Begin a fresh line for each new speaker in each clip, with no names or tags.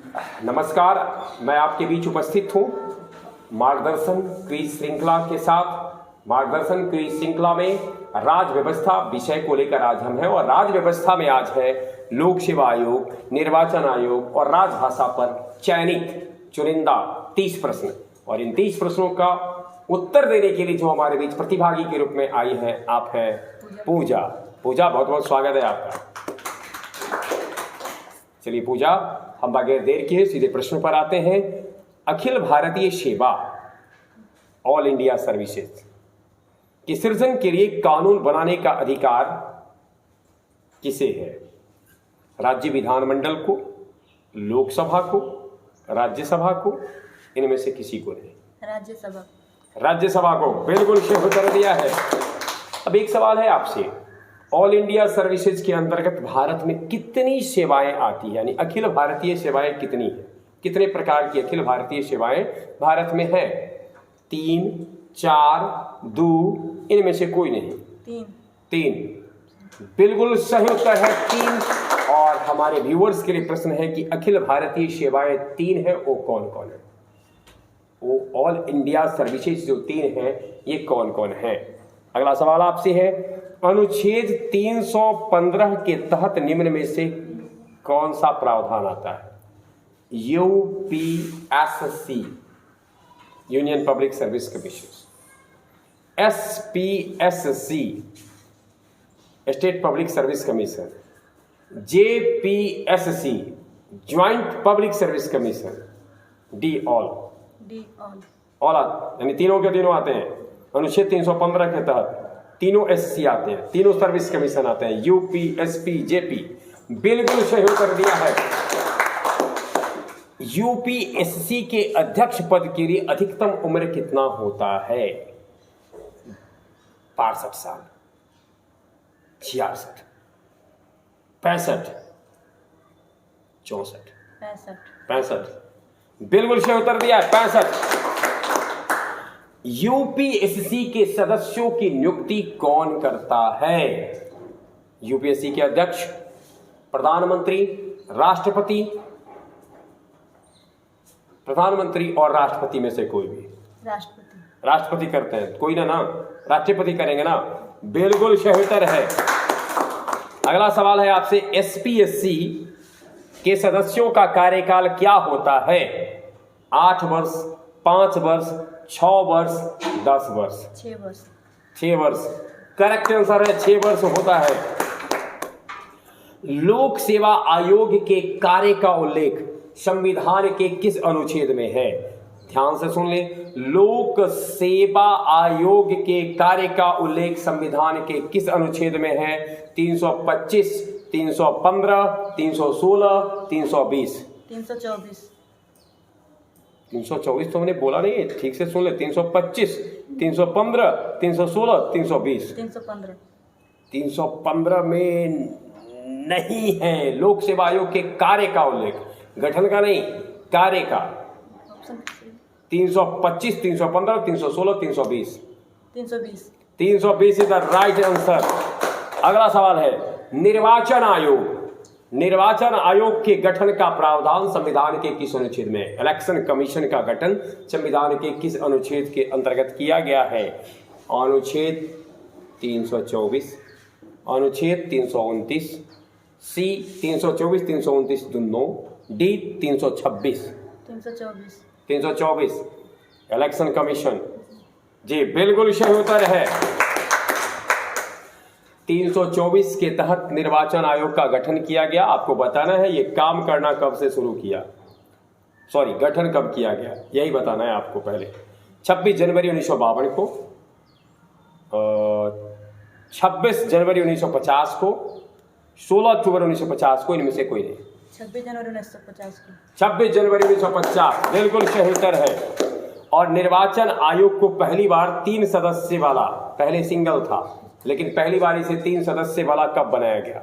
नमस्कार, मैं आपके बीच उपस्थित हूँ मार्गदर्शन क्विज श्रृंखला के साथ। मार्गदर्शन क्विज श्रृंखला में राज व्यवस्था विषय को लेकर आज हम हैं और राज व्यवस्था में आज है लोक सेवा आयोग, निर्वाचन आयोग और राजभाषा पर चयनित चुनिंदा 30 प्रश्न। और इन 30 प्रश्नों का उत्तर देने के लिए जो हमारे बीच प्रतिभागी के रूप में आई है, आप है पूजा। पूजा, बहुत बहुत स्वागत है आपका। चलिए पूजा, हम बगैर देर किए सीधे प्रश्न पर आते हैं। अखिल भारतीय सेवा ऑल इंडिया सर्विसेज के सृजन के लिए कानून बनाने का अधिकार किसे है? राज्य विधानमंडल को, लोकसभा को, राज्यसभा को, इनमें से किसी को नहीं?
राज्यसभा।
राज्यसभा को बिल्कुल सही उत्तर दिया है। अब एक सवाल है आपसे, ऑल इंडिया सर्विसेज के अंतर्गत भारत में कितनी सेवाएं आती है, यानी अखिल भारतीय सेवाएं कितनी है? कितने प्रकार की अखिल भारतीय सेवाएं भारत में है? 3, 4, 2, इनमें से कोई नहीं? 3 बिल्कुल सही उत्तर है, 3। और हमारे व्यूअर्स के लिए प्रश्न है कि अखिल भारतीय सेवाएं 3 है, वो कौन कौन है? वो ऑल इंडिया सर्विसेज जो 3 है, ये कौन कौन है? अगला सवाल आपसे है, अनुच्छेद 315 के तहत निम्न में से कौन सा प्रावधान आता है? UPSC, union public service commission, SPSC, state public service commission, JPSC, joint public service commission, D all यानी तीनों के तीनों आते हैं। अनुच्छेद 315 के तहत तीनों एससी आते हैं, तीनों सर्विस कमीशन आते हैं, यूपी, एसपी, जेपी। बिल्कुल सही उत्तर दिया है। यूपीएससी के अध्यक्ष पद के लिए अधिकतम उम्र कितना होता है? 62 साल, 66, 65, 64, 65। बिल्कुल सही उत्तर दिया है, 65। यूपीएससी के सदस्यों की नियुक्ति कौन करता है? यूपीएससी के अध्यक्ष, प्रधानमंत्री, राष्ट्रपति, प्रधानमंत्री और राष्ट्रपति में से कोई भी? राष्ट्रपति करते हैं, कोई ना राष्ट्रपति करेंगे ना। बिल्कुल सही उत्तर है। अगला सवाल है आपसे, एसपीएससी के सदस्यों का कार्यकाल क्या होता है? 8 वर्ष, 5 वर्ष, 6 वर्ष, 10 वर्ष? 6 वर्ष करेक्ट आंसर है, 6 वर्ष होता है। लोक सेवा आयोग के कार्य का उल्लेख संविधान के किस अनुच्छेद में है? ध्यान से सुन ले, लोक सेवा आयोग के कार्य का उल्लेख संविधान के किस अनुच्छेद में है? 325, 315, 316, 320? 324 तो मैंने बोला नहीं, ठीक से सुन ले। 325, 315, 316, 320? 315 में नहीं है। लोक सेवा आयोग के कार्य का उल्लेख, गठन का नहीं, कार्य का। 325, 315, 316, 320? 320 इज द राइट आंसर। अगला सवाल है, निर्वाचन आयोग के गठन का प्रावधान संविधान के किस अनुच्छेद में? इलेक्शन कमीशन का गठन संविधान के किस अनुच्छेद के अंतर्गत किया गया है? अनुच्छेद 324, अनुच्छेद 329, सी 324, 329 दोनों, डी 326? 324 election commission. जी बिल्कुल सही उत्तर है। 324 के तहत निर्वाचन आयोग का गठन किया गया। आपको बताना है ये काम करना कब से शुरू किया, गठन कब किया गया, यही बताना है आपको। पहले 26 जनवरी 1952 को, 26 जनवरी 1950 को, 16 अक्टूबर 1950 को, इनमें से कोई नहीं?
26 जनवरी 1950 को।
26 जनवरी 1950 बिल्कुल सही उत्तर है। और निर्वाचन आयोग को पहली बार 3 सदस्य वाला, पहले सिंगल था, लेकिन पहली बार इसे 3 सदस्य वाला कब बनाया गया?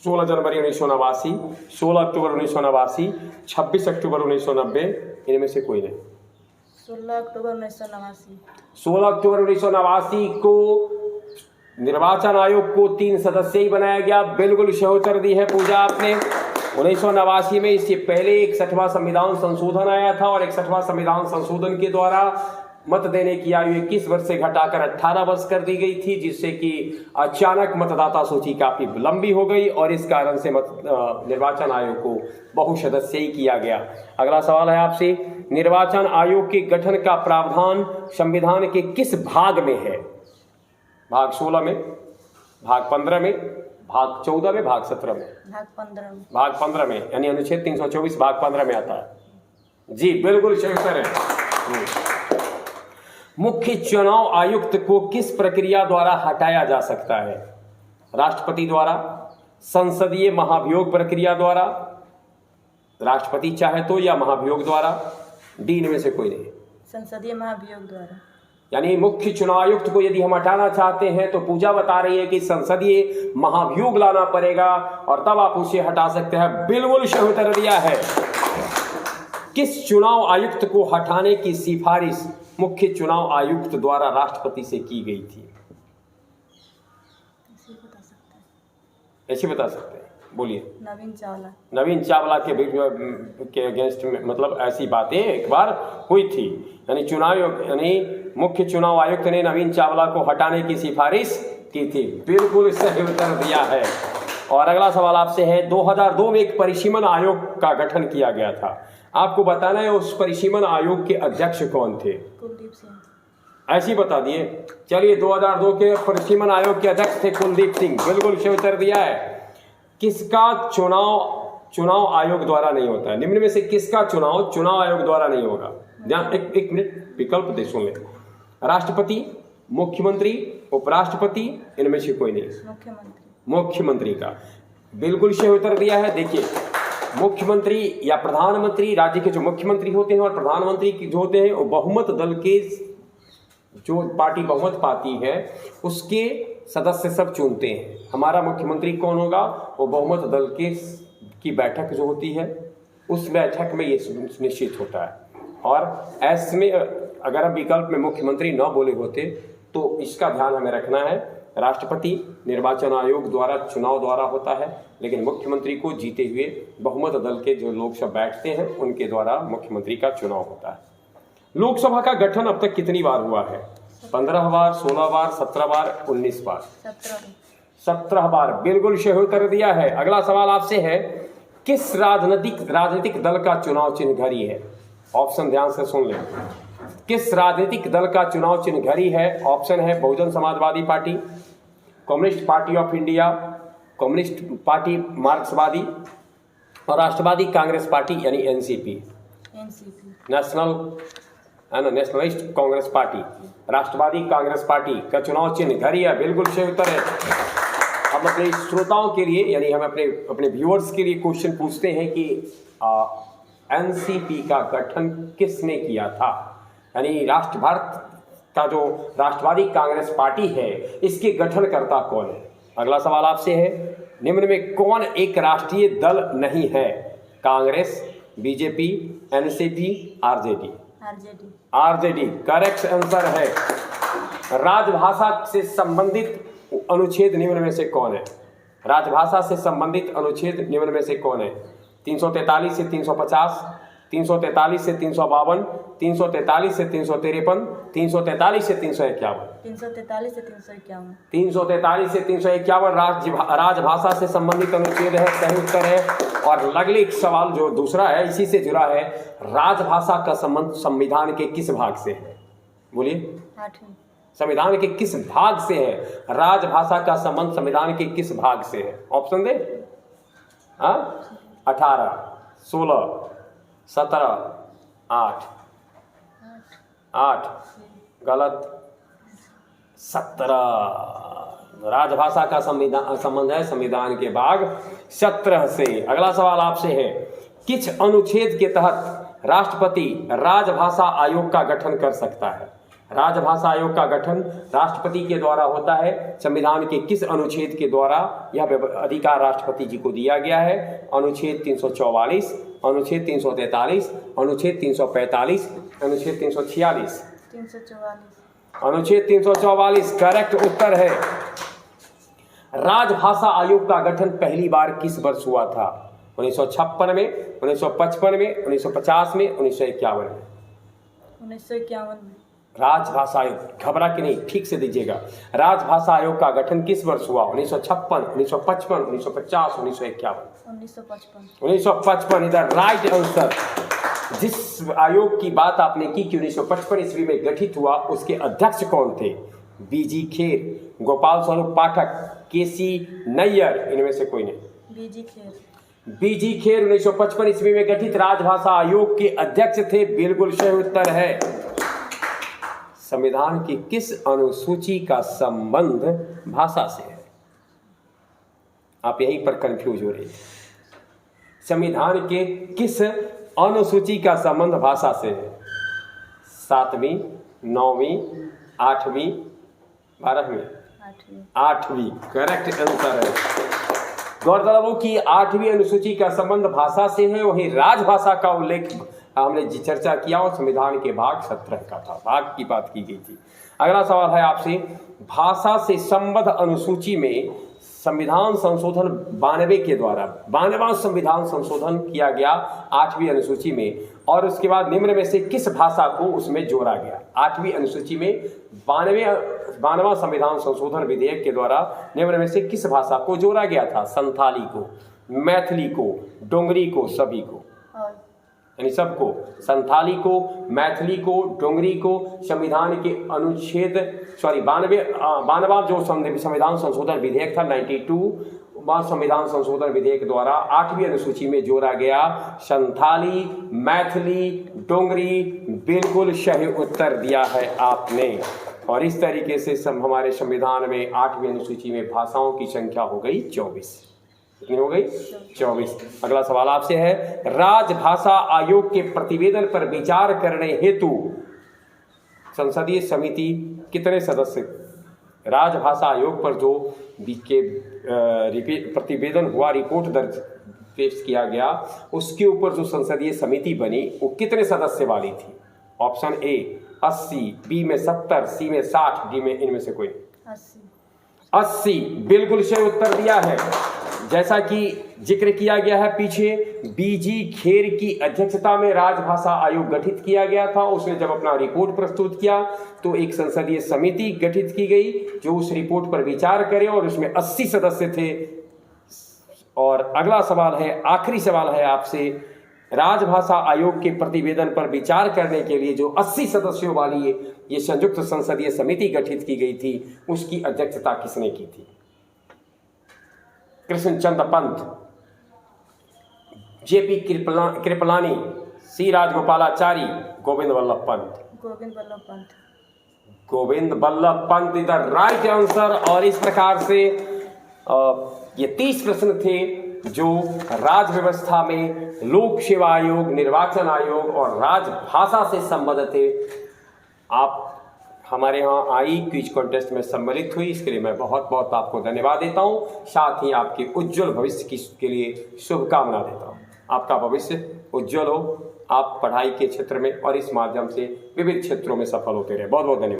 16 जनवरी 1989, 16 अक्टूबर 1989, 26 अक्टूबर 1990, इनमें से कोई नहीं?
16 अक्टूबर 1989।
16 अक्टूबर 1989 को निर्वाचन आयोग को 3 सदस्य ही बनाया गया। बिल्कुल सही उत्तर दी है पूजा आपने। 1989 में इससे पहले 61वां संविधान संशोधन आया था और 61वां संविधान संशोधन के द्वारा मत देने की आयु 21 वर्ष से घटाकर 18 वर्ष कर दी गई थी, जिससे कि अचानक मतदाता सूची काफी लंबी हो गई और इस कारण से निर्वाचन आयोग को बहुसदस्यीय किया गया। अगला सवाल है आपसे, निर्वाचन आयोग के गठन का प्रावधान संविधान के किस भाग में है? भाग 16 में, भाग 15 में, भाग 14 में, भाग 17 में?
भाग 15 में।
भाग 15 में, यानी अनुच्छेद 324 भाग 15 में आता है। जी बिल्कुल सही उत्तर है। मुख्य चुनाव आयुक्त को किस प्रक्रिया द्वारा हटाया जा सकता है? राष्ट्रपति द्वारा, संसदीय महाभियोग प्रक्रिया द्वारा, राष्ट्रपति चाहे तो, या महाभियोग द्वारा? डी इनमें से कोई नहीं।
संसदीय महाभियोग द्वारा।
यानी मुख्य चुनाव आयुक्त को यदि हम हटाना चाहते हैं तो पूजा बता रही है कि संसदीय महाभियोग लाना पड़ेगा और तब आप उसे हटा सकते हैं। बिल्कुल सही उत्तर दिया है। किस चुनाव आयुक्त को हटाने की सिफारिश मुख्य चुनाव आयुक्त द्वारा राष्ट्रपति से की गई थी? ऐसे बता सकते हैं, बोलिए।
नवीन चावला।
नवीन चावला के अगेंस्ट में, मतलब ऐसी बातें एक बार हुई थी, यानी मुख्य चुनाव आयुक्त ने नवीन चावला को हटाने की सिफारिश की थी। बिल्कुल सही उत्तर दिया है। और अगला सवाल आपसे है, 2002 में एक परिसीमन आयोग का गठन किया गया था। आपको बताना है उस परिसीमन आयोग के अध्यक्ष कौन थे?
कुलदीप सिंह।
ऐसे ही बता दिए। चलिए, 2002 के परिसीमन आयोग के अध्यक्ष थे कुलदीप सिंह। बिल्कुल सही उत्तर दिया है। किसका चुनाव आयोग द्वारा नहीं होता है? निम्न में से किसका चुनाव आयोग द्वारा नहीं होगा? ध्यान, एक मिनट विकल्प दे सुन ले। राष्ट्रपति, मुख्यमंत्री, उपराष्ट्रपति, इनमें से कोई नहीं। मुख्यमंत्री का बिल्कुल सही उत्तर दिया है। देखिए, मुख्यमंत्री या प्रधानमंत्री, राज्य के जो मुख्यमंत्री होते हैं और प्रधानमंत्री जो होते हैं वो बहुमत दल के, जो पार्टी बहुमत पाती है उसके सदस्य सब चुनते हैं। हमारा मुख्यमंत्री कौन होगा? वो बहुमत दल की बैठक जो होती है उस बैठक में ये निश्चित होता है। और ऐसे में अगर हम विकल्प में मुख्यमंत्री न बोले होते तो इसका ध्यान हमें रखना है। राष्ट्रपति निर्वाचन आयोग द्वारा चुनाव द्वारा होता है, लेकिन मुख्यमंत्री को जीते हुए बहुमत दल के जो लोग सब बैठते हैं उनके द्वारा मुख्यमंत्री का चुनाव होता है। लोकसभा का गठन अब तक कितनी बार हुआ है? 15 बार, 16 बार, 17 बार, 19 बार? 17 बार। बिल्कुल सही उत्तर दिया है। अगला सवाल आपसे है, किस राजनीतिक दल का चुनाव चिन्ह घड़ी है? ऑप्शन ध्यान से सुन लें। किस राजनीतिक दल का चुनाव चिन्ह घड़ी है? ऑप्शन है Bahujan Samajwadi party, communist party of India, communist party Marxwadi और राष्ट्रवादी कांग्रेस पार्टी यानी NCP, nationalist Congress party, Rashtrawadi Congress party का चुनाव चिन्ह घड़ी है। बिल्कुल सही उत्तर है। हम अपने श्रोताओं के लिए, यानी हम अपने व्यूअर्स के लिए क्वेश्चन पूछते हैं कि एनसीपी का गठन किसने किया था? यानी भारत का जो राष्ट्रवादी कांग्रेस पार्टी है इसके गठनकर्ता कौन है? अगला सवाल आपसे है, निम्न में कौन एक राष्ट्रीय दल नहीं है? Congress, BJP, NCP, RJD? RJD correct answer है। राजभाषा से संबंधित अनुच्छेद निम्न में से कौन है? राजभाषा से संबंधित अनुच्छेद निम्न में से कौन है? 343 से 350, 343 से 352, 343 से 353, 343 से 351?
343 से 351।
343 से 351 राजभाषा से संबंधित अनुच्छेद है, सही उत्तर है। और अगले एक सवाल जो दूसरा है इसी से जुड़ा है, राजभाषा का संबंध संविधान के किस भाग से है? बोलिए।
8वें।
संविधान के किस भाग से है? राजभाषा का संबंध संविधान के किस भाग से है? ऑप्शन दे। 18, 16, 17, 8 गलत, 17। राजभाषा का संबंध है संविधान के भाग 17 से। अगला सवाल आपसे है, किस अनुच्छेद के तहत राष्ट्रपति राजभाषा आयोग का गठन कर सकता है? राजभाषा आयोग का गठन राष्ट्रपति के द्वारा होता है। संविधान के किस अनुच्छेद के द्वारा यह अधिकार राष्ट्रपति जी को दिया गया है? अनुच्छेद 344, अनुच्छेद 343, अनुच्छेद 345, अनुच्छेद 346?
344।
अनुच्छेद 344 करेक्ट उत्तर है। राजभाषा आयोग का गठन पहली बार किस वर्ष हुआ था? 1956 में, 1955 में, 1950 में, 1951 में।
1951 में।
राजभाषा आयोग, घबरा के नहीं, ठीक से दीजिएगा। राजभाषा आयोग का गठन किस वर्ष हुआ? 1956, 1955, 1950, 1951।
1955।
1955 इधर राइट आंसर। जिस आयोग की बात आपने की कि 1955 ईस्वी में गठित हुआ, उसके अध्यक्ष कौन थे? बीजी खेर, गोपाल स्वरूप पाठक, केसी नैयर, इनमें से कोई नहीं।
बीजी खेर।
बीजी खेर 1955 ईस्वी में गठित राजभाषा आयोग के अध्यक्ष थे। बिल्कुल सही उत्तर है। संविधान की किस अनुसूची का संबंध भाषा से है? आप यहीं पर कंफ्यूज हो रहे हैं। संविधान के किस अनुसूची का संबंध भाषा से है? 7वीं, 9वीं, 8वीं, 12वीं? 8वीं करेक्ट आंसर है। गौरतलब हो कि 8वीं अनुसूची का संबंध भाषा से है। वहीं राजभाषा का उल्लेख हमने चर्चा किया और संविधान के भाग 17 का था, भाग की बात की गई थी। अगला सवाल है आपसे, भाषा से संबद्ध अनुसूची में संविधान संशोधन 92 के द्वारा 92वां संविधान संशोधन किया गया 8वीं अनुसूची में, और उसके बाद निम्न में से किस भाषा को उसमें जोड़ा गया? 8वीं अनुसूची में 92वां संविधान संशोधन विधेयक के द्वारा निम्न में से किस भाषा को जोड़ा गया था? संथाली को, मैथिली को, डोंगरी को, सभी को, यानी सबको। संथाली को, मैथिली को, डोंगरी को संविधान के अनुच्छेद 92वां जो संविधान संशोधन विधेयक था 92वां संविधान संशोधन विधेयक द्वारा 8वीं अनुसूची में जोड़ा गया संथाली, मैथिली, डोंगरी। बिल्कुल सही उत्तर दिया है आपने। और इस तरीके से हमारे संविधान में 8वीं अनुसूची में भाषाओं की संख्या हो गई 24। कितनी हो गई? 24। अगला सवाल आपसे है, राजभाषा आयोग के प्रतिवेदन पर विचार करने हेतु संसदीय समिति कितने सदस्य? राजभाषा आयोग पर जो प्रतिवेदन हुआ, रिपोर्ट दर्ज पेश किया गया, उसके ऊपर जो संसदीय समिति बनी वो कितने सदस्य वाली थी? ऑप्शन ए 80, बी में 70, सी में 60, डी में इनमें से कोई? 80 बिल्कुल सही उत्तर दिया है। जैसा कि जिक्र किया गया है पीछे, बीजी खेर की अध्यक्षता में राजभाषा आयोग गठित किया गया था। उसने जब अपना रिपोर्ट प्रस्तुत किया तो एक संसदीय समिति गठित की गई जो उस रिपोर्ट पर विचार करे, और उसमें 80 सदस्य थे। और अगला सवाल है, आखिरी सवाल है आपसे, राजभाषा आयोग के प्रतिवेदन पर विचार करने के लिए जो 80 सदस्यों वाली ये संयुक्त संसदीय समिति गठित की गई थी, उसकी अध्यक्षता किसने की थी? कृष्णचंद्र पंत, जेपी कृपलानी, सी राजगोपालाचारी, गोविंद वल्लभ पंत?
गोविंद वल्लभ पंत।
गोविंद वल्लभ पंत इधर राइट आंसर। और इस प्रकार से ये 30 प्रश्न थे जो राज व्यवस्था में लोक सेवा आयोग, निर्वाचन आयोग और राजभाषा से संबंधित थे। आप हमारे यहाँ आई क्विज कॉन्टेस्ट में सम्मिलित हुई, इसके लिए मैं बहुत बहुत आपको धन्यवाद देता हूँ। साथ ही आपके उज्जवल भविष्य के लिए शुभकामना देता हूँ। आपका भविष्य उज्जवल हो, आप पढ़ाई के क्षेत्र में और इस माध्यम से विविध क्षेत्रों में सफल होते रहे। बहुत बहुत धन्यवाद।